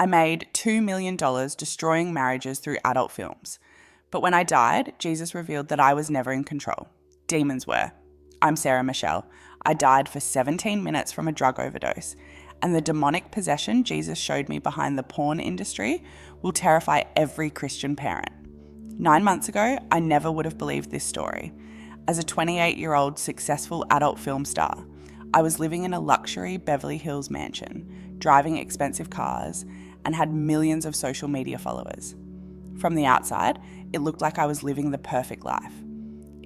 I made $2 million destroying marriages through adult films. But when I died, Jesus revealed that I was never in control. Demons were. I'm Sarah Michelle. I died for 17 minutes from a drug overdose. And the demonic possession Jesus showed me behind the porn industry will terrify every Christian parent. 9 months ago, I never would have believed this story. As a 28-year-old successful adult film star, I was living in a luxury Beverly Hills mansion, driving expensive cars, and had millions of social media followers. From the outside, it looked like I was living the perfect life.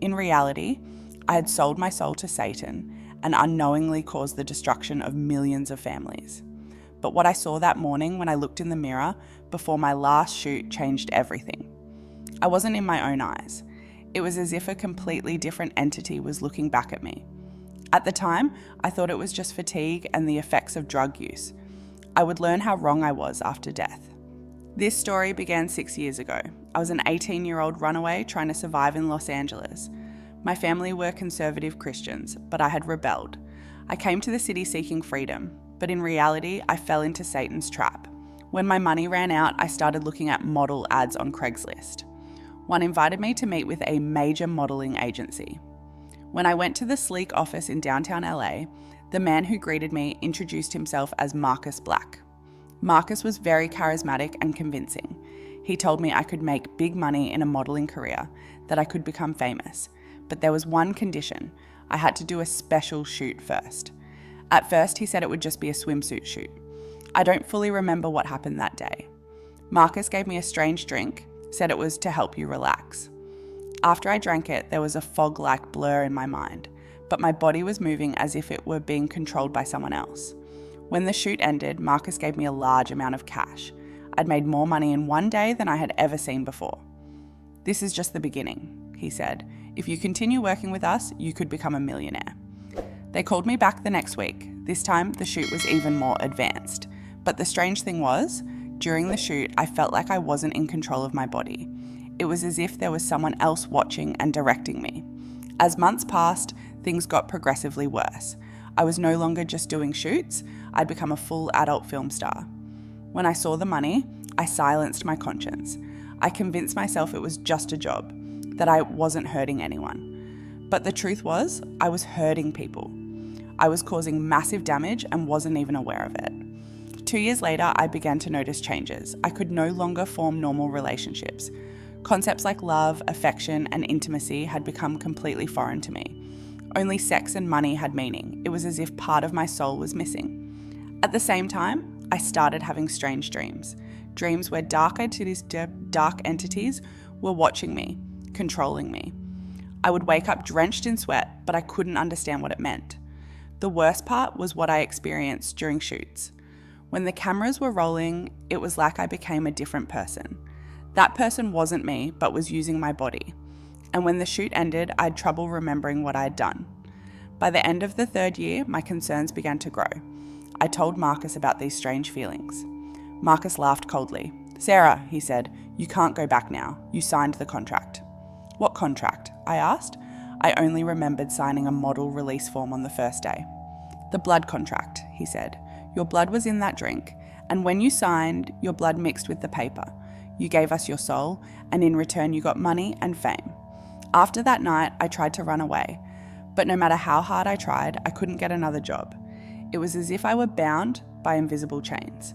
In reality, I had sold my soul to Satan and unknowingly caused the destruction of millions of families. But what I saw that morning when I looked in the mirror before my last shoot changed everything. I wasn't in my own eyes. It was as if a completely different entity was looking back at me. At the time, I thought it was just fatigue and the effects of drug use. I would learn how wrong I was after death. This story began 6 years ago. I was an 18-year-old runaway trying to survive in Los Angeles. My family were conservative Christians, but I had rebelled. I came to the city seeking freedom, but in reality, I fell into Satan's trap. When my money ran out, I started looking at model ads on Craigslist. One invited me to meet with a major modeling agency. When I went to the sleek office in downtown LA, the man who greeted me introduced himself as Marcus Black. Marcus was very charismatic and convincing. He told me I could make big money in a modeling career, that I could become famous. But there was one condition. I had to do a special shoot first. At first, he said it would just be a swimsuit shoot. I don't fully remember what happened that day. Marcus gave me a strange drink, said it was to help you relax. After I drank it, there was a fog-like blur in my mind, but my body was moving as if it were being controlled by someone else. When the shoot ended, Marcus gave me a large amount of cash. I'd made more money in one day than I had ever seen before. "This is just the beginning," he said. "If you continue working with us, you could become a millionaire." They called me back the next week. This time, the shoot was even more advanced. But the strange thing was, during the shoot, I felt like I wasn't in control of my body. It was as if there was someone else watching and directing me. As months passed, things got progressively worse. I was no longer just doing shoots, I'd become a full adult film star. When I saw the money, I silenced my conscience. I convinced myself it was just a job, that I wasn't hurting anyone. But the truth was, I was hurting people. I was causing massive damage and wasn't even aware of it. 2 years later, I began to notice changes. I could no longer form normal relationships. Concepts like love, affection, and intimacy had become completely foreign to me. Only sex and money had meaning. It was as if part of my soul was missing. At the same time, I started having strange dreams. Dreams where dark entities were watching me, controlling me. I would wake up drenched in sweat, but I couldn't understand what it meant. The worst part was what I experienced during shoots. When the cameras were rolling, it was like I became a different person. That person wasn't me, but was using my body. And when the shoot ended, I had trouble remembering what I had done. By the end of the 3rd year, my concerns began to grow. I told Marcus about these strange feelings. Marcus laughed coldly. "Sarah," he said, "you can't go back now. You signed the contract." "What contract?" I asked. I only remembered signing a model release form on the first day. "The blood contract," he said. "Your blood was in that drink, and when you signed, your blood mixed with the paper. You gave us your soul, and in return you got money and fame." After that night, I tried to run away, but no matter how hard I tried, I couldn't get another job. It was as if I were bound by invisible chains,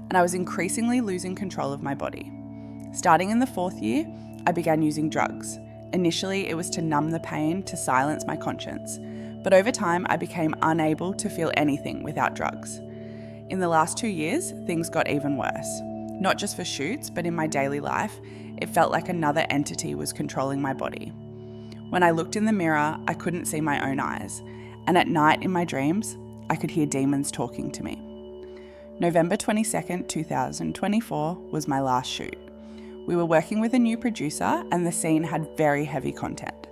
and I was increasingly losing control of my body. Starting in the 4th year, I began using drugs. Initially, it was to numb the pain, to silence my conscience, but over time, I became unable to feel anything without drugs. In the last 2 years, things got even worse. Not just for shoots, but in my daily life, it felt like another entity was controlling my body. When I looked in the mirror, I couldn't see my own eyes, and at night in my dreams, I could hear demons talking to me. November 22nd, 2024 was my last shoot. We were working with a new producer and the scene had very heavy content.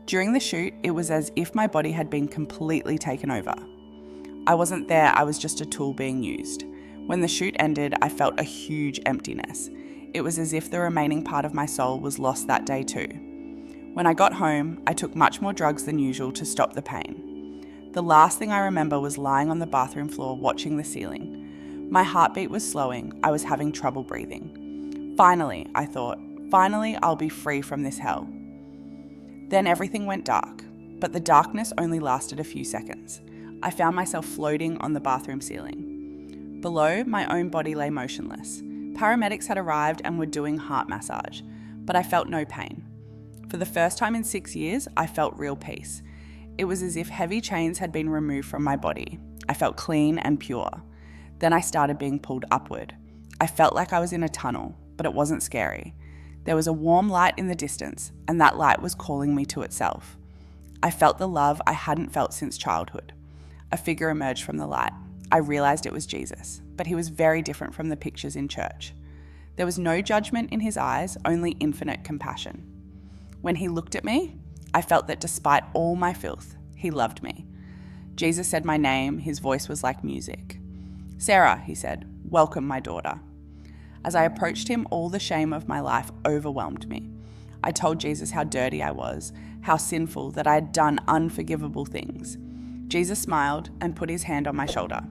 During the shoot, it was as if my body had been completely taken over. I wasn't there, I was just a tool being used. When the shoot ended, I felt a huge emptiness. It was as if the remaining part of my soul was lost that day too. When I got home, I took much more drugs than usual to stop the pain. The last thing I remember was lying on the bathroom floor watching the ceiling. My heartbeat was slowing. I was having trouble breathing. Finally, I thought, finally I'll be free from this hell. Then everything went dark, but the darkness only lasted a few seconds. I found myself floating on the bathroom ceiling. Below, my own body lay motionless. Paramedics had arrived and were doing heart massage, but I felt no pain. For the first time in 6 years, I felt real peace. It was as if heavy chains had been removed from my body. I felt clean and pure. Then I started being pulled upward. I felt like I was in a tunnel, but it wasn't scary. There was a warm light in the distance, and that light was calling me to itself. I felt the love I hadn't felt since childhood. A figure emerged from the light. I realized it was Jesus, but he was very different from the pictures in church. There was no judgment in his eyes, only infinite compassion. When he looked at me, I felt that despite all my filth, he loved me. Jesus said my name. His voice was like music. "Sarah," he said, "welcome, my daughter." As I approached him, all the shame of my life overwhelmed me. I told Jesus how dirty I was, how sinful, that I had done unforgivable things. Jesus smiled and put his hand on my shoulder.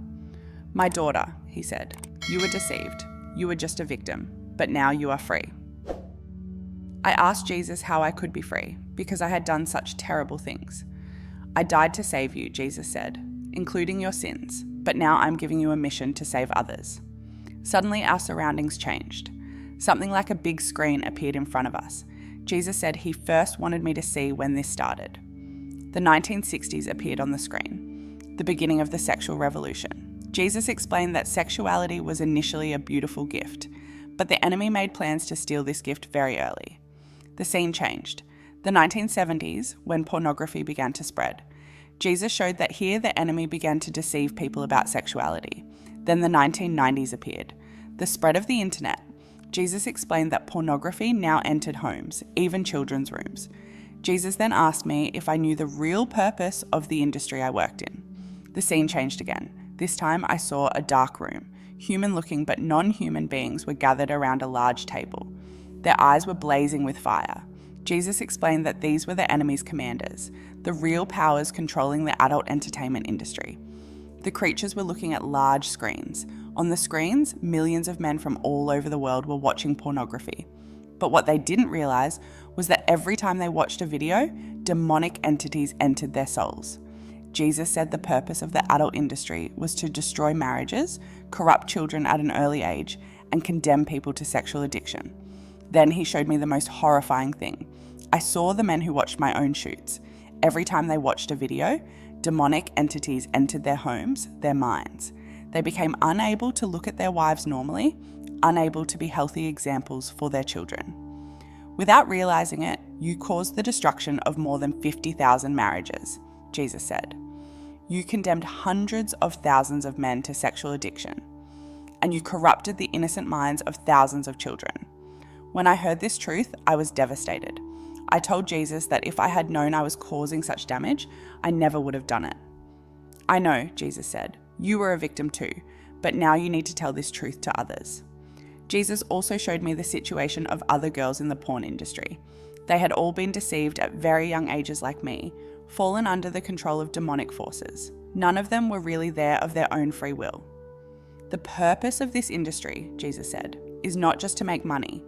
"My daughter," he said, "you were deceived. You were just a victim, but now you are free." I asked Jesus how I could be free, because I had done such terrible things. "I died to save you," Jesus said, "including your sins, but now I'm giving you a mission to save others." Suddenly our surroundings changed. Something like a big screen appeared in front of us. Jesus said he first wanted me to see when this started. The 1960s appeared on the screen, the beginning of the sexual revolution. Jesus explained that sexuality was initially a beautiful gift, but the enemy made plans to steal this gift very early. The scene changed. The 1970s, when pornography began to spread. Jesus showed that here the enemy began to deceive people about sexuality. Then the 1990s appeared. The spread of the internet. Jesus explained that pornography now entered homes, even children's rooms. Jesus then asked me if I knew the real purpose of the industry I worked in. The scene changed again. This time I saw a dark room. Human-looking but non-human beings were gathered around a large table. Their eyes were blazing with fire. Jesus explained that these were the enemy's commanders, the real powers controlling the adult entertainment industry. The creatures were looking at large screens. On the screens, millions of men from all over the world were watching pornography. But what they didn't realize was that every time they watched a video, demonic entities entered their souls. Jesus said the purpose of the adult industry was to destroy marriages, corrupt children at an early age, and condemn people to sexual addiction. Then he showed me the most horrifying thing. I saw the men who watched my own shoots. Every time they watched a video, demonic entities entered their homes, their minds. They became unable to look at their wives normally, unable to be healthy examples for their children. Without realizing it, you caused the destruction of more than 50,000 marriages, Jesus said. You condemned hundreds of thousands of men to sexual addiction, and you corrupted the innocent minds of thousands of children. When I heard this truth, I was devastated. I told Jesus that if I had known I was causing such damage, I never would have done it. "I know," Jesus said, "you were a victim too, but now you need to tell this truth to others." Jesus also showed me the situation of other girls in the porn industry. They had all been deceived at very young ages like me, fallen under the control of demonic forces. None of them were really there of their own free will. The purpose of this industry, Jesus said, is not just to make money.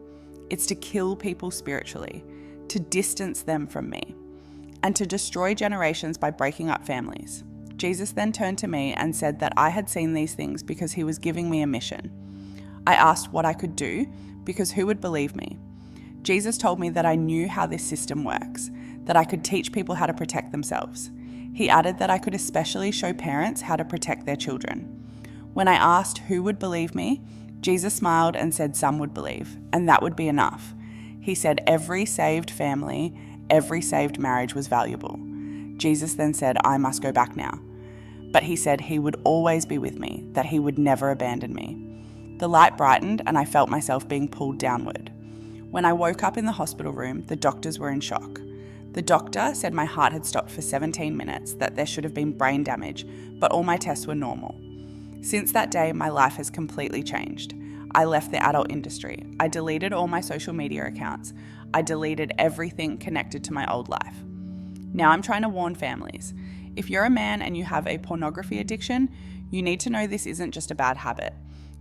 It's to kill people spiritually, to distance them from me, and to destroy generations by breaking up families. Jesus then turned to me and said that I had seen these things because he was giving me a mission. I asked what I could do, because who would believe me? Jesus told me that I knew how this system works, that I could teach people how to protect themselves. He added that I could especially show parents how to protect their children. When I asked who would believe me, Jesus smiled and said some would believe, and that would be enough. He said every saved family, every saved marriage was valuable. Jesus then said I must go back now. But he said he would always be with me, that he would never abandon me. The light brightened and I felt myself being pulled downward. When I woke up in the hospital room, the doctors were in shock. The doctor said my heart had stopped for 17 minutes, that there should have been brain damage, but all my tests were normal. Since that day, my life has completely changed. I left the adult industry. I deleted all my social media accounts. I deleted everything connected to my old life. Now I'm trying to warn families. If you're a man and you have a pornography addiction, you need to know this isn't just a bad habit.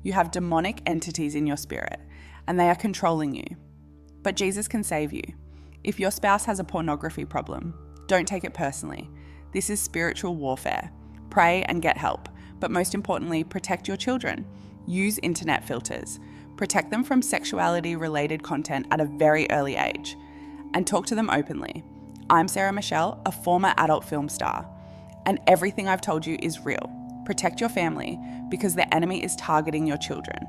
You have demonic entities in your spirit, and they are controlling you. But Jesus can save you. If your spouse has a pornography problem, don't take it personally. This is spiritual warfare. Pray and get help. But most importantly, protect your children. Use internet filters. Protect them from sexuality-related content at a very early age. And talk to them openly. I'm Sarah Michelle, a former adult film star. And everything I've told you is real. Protect your family because the enemy is targeting your children.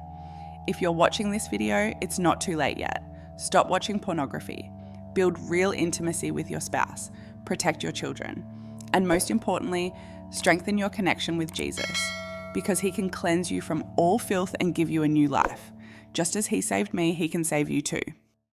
If you're watching this video, it's not too late yet. Stop watching pornography. Build real intimacy with your spouse. Protect your children. And most importantly, strengthen your connection with Jesus because he can cleanse you from all filth and give you a new life. Just as he saved me, he can save you too.